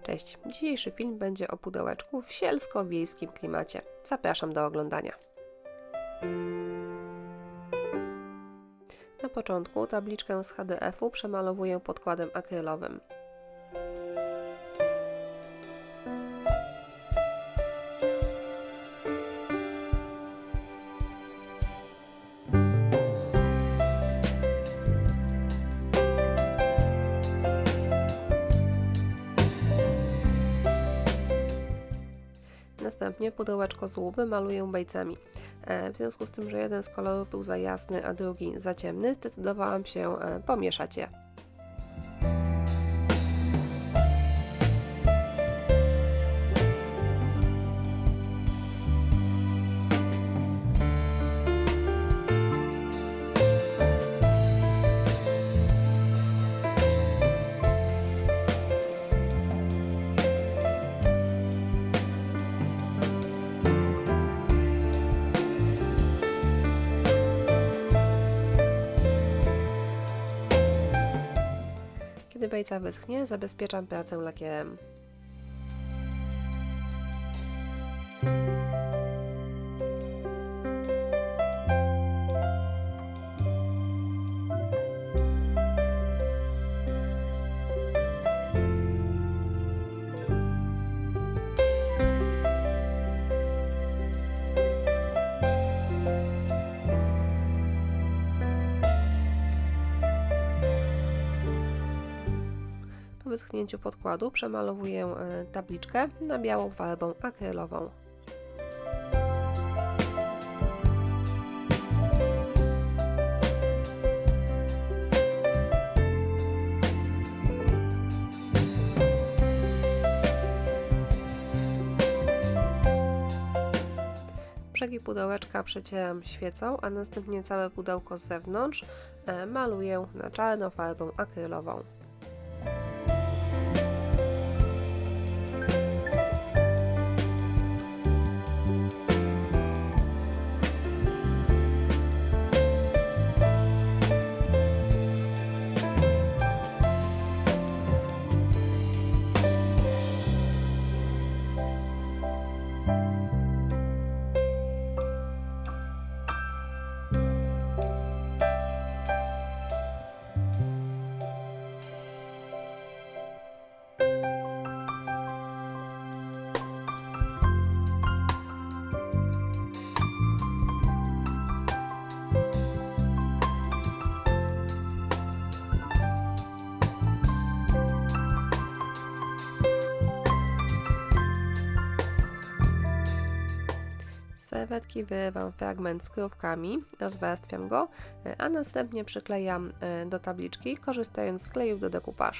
Cześć, dzisiejszy film będzie o pudełeczku w sielsko-wiejskim klimacie. Zapraszam do oglądania. Na początku tabliczkę z HDF-u przemalowuję podkładem akrylowym. Następnie pudełeczko z łuby maluję bejcami. W związku z tym, że jeden z kolorów był za jasny, a drugi za ciemny, zdecydowałam się pomieszać je. Kiedy bejca wyschnie, zabezpieczam pracę lakierem. Po wyschnięciu podkładu przemalowuję tabliczkę na białą farbą akrylową. Brzegi pudełeczka przecieram świecą, a następnie całe pudełko z zewnątrz maluję na czarno farbą akrylową. Z serwetki wyrywam fragment z krówkami, rozwarstwiam go, a następnie przyklejam do tabliczki, korzystając z kleju do decoupage.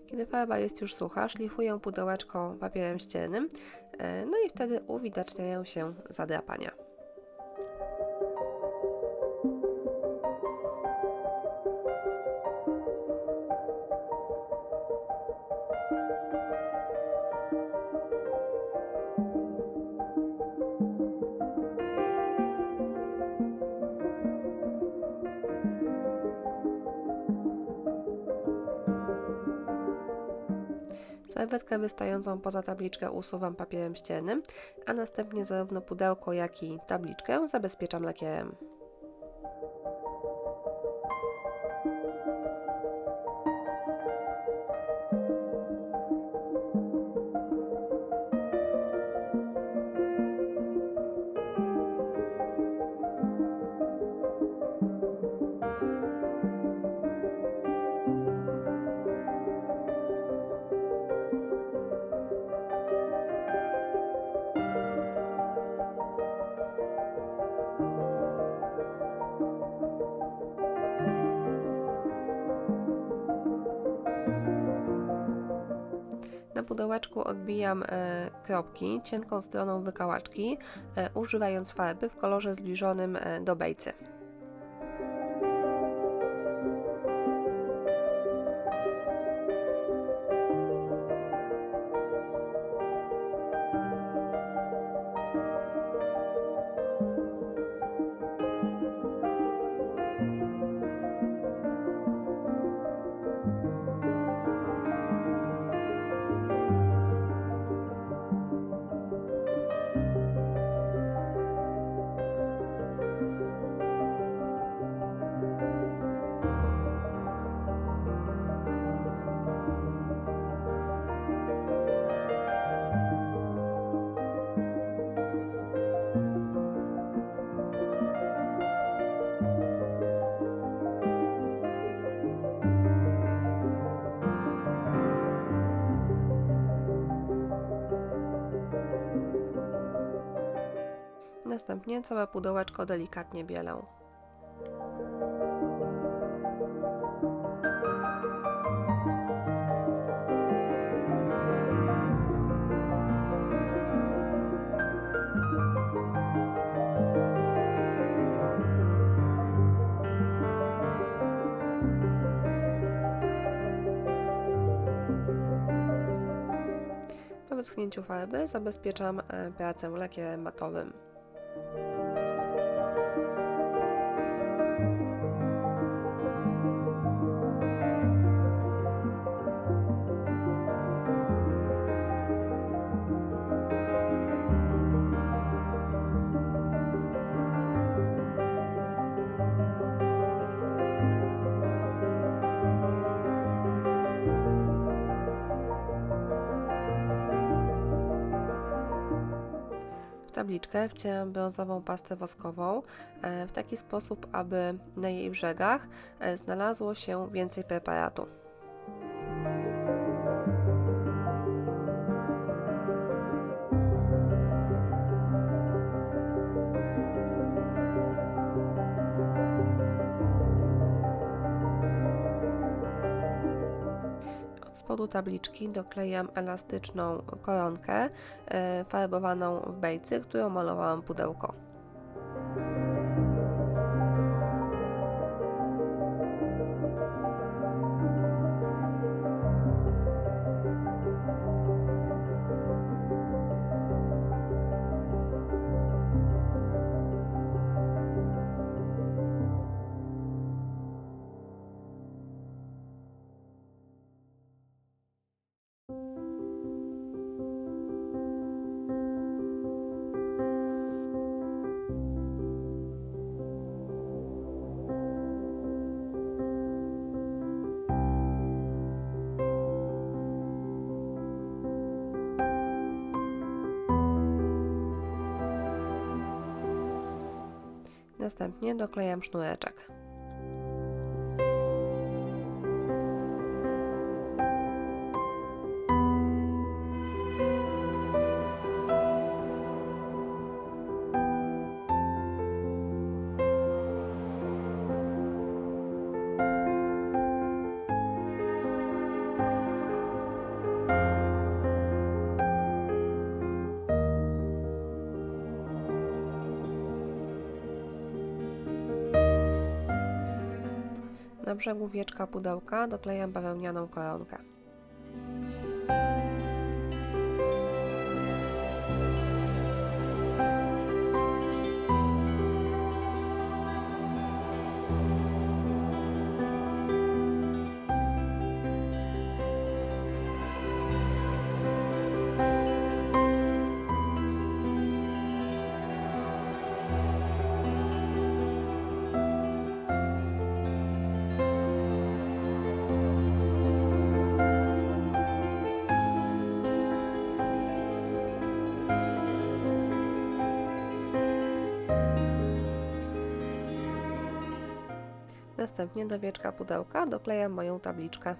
Kiedy farba jest już sucha, szlifuję pudełeczko papierem ściernym, no i wtedy uwidaczniają się zadrapania. Serwetkę wystającą poza tabliczkę usuwam papierem ściernym, a następnie zarówno pudełko, jak i tabliczkę zabezpieczam lakierem. Na pudełeczku odbijam kropki cienką stroną wykałaczki, używając farby w kolorze zbliżonym do bejcy. Następnie całe pudełeczko delikatnie bielę. Po wyschnięciu farby zabezpieczam pracę lakierem matowym. W tabliczkę wcieram brązową pastę woskową w taki sposób, aby na jej brzegach znalazło się więcej preparatu. Od spodu tabliczki doklejam elastyczną koronkę farbowaną w bejcy, którą malowałam pudełko. Następnie doklejam sznureczek. Na brzegu wieczka pudełka doklejam bawełnianą koronkę. Następnie do wieczka pudełka doklejam moją tabliczkę.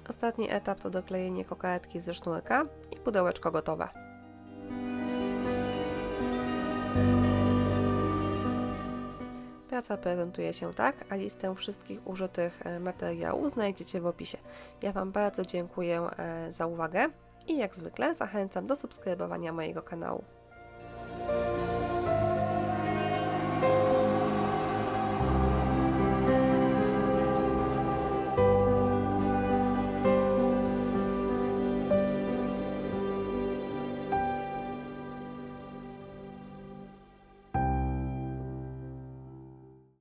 Ostatni etap to doklejenie kokardki ze sznurka i pudełeczko gotowe. Praca prezentuje się tak, a listę wszystkich użytych materiałów znajdziecie w opisie. Ja Wam bardzo dziękuję za uwagę i jak zwykle zachęcam do subskrybowania mojego kanału.